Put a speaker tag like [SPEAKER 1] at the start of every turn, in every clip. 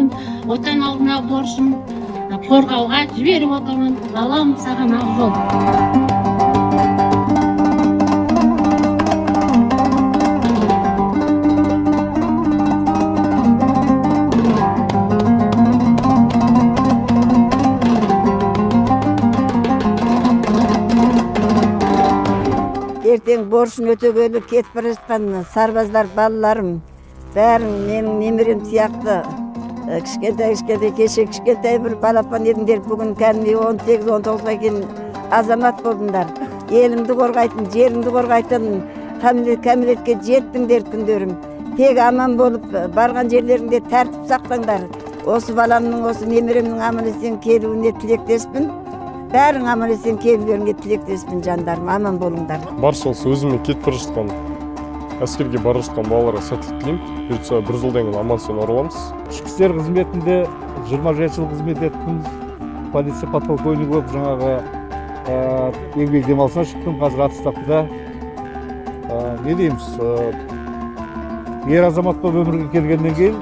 [SPEAKER 1] менин отан алдына борчум коргауга жиберип отурмун. Балам, саган ак жол.
[SPEAKER 2] Ертең борышын өтөгөнү кетип бара жаткан сарбаздар, балаларым, бәрін менің немерем сияқты кішкентай кішкентай бір балапан едіңдер, бүгін кәдімгі 18-19-ға келген азамат болдыңдар. Еліңді қорғайтын, жеріңді қорғайтын кәмелетке жеттіңдер күндерім. Тек аман болып барған жерлеріңде тәртіп сақтаңдар. Осы баламның, осы немеремнің аман-есен келуіне тілектеспін. Бәрің аман-есен келулеріңе тілектеспін, жандарым, аман болыңдар.
[SPEAKER 3] Барша осы өзімен кетіп бара жатқан, әскерге бара жатқан балаларға сәттілік тілеймін. Бұйыртса бір жылдан кейін аман-есен ораламыз.
[SPEAKER 4] Ішкі істер қызметінде 27 жыл қызмет еттім. Полиция подполковнигі болып, жаңағы еңбек демалысына шықтым. Қазір отставкада. Не дейміз? Ер азамат болып өмірге келгеннен кейін,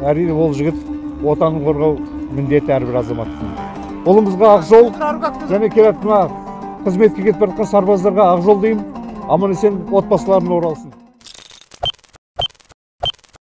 [SPEAKER 4] әрине ол жігіт отанын қорғау міндеті әрбір азаматтың. Қолымызға ақ жол, және келетін қызметке кетіп бара жатқан сарбаздарға ақ жол деймін. Аман-есен отбасыларына оралсын.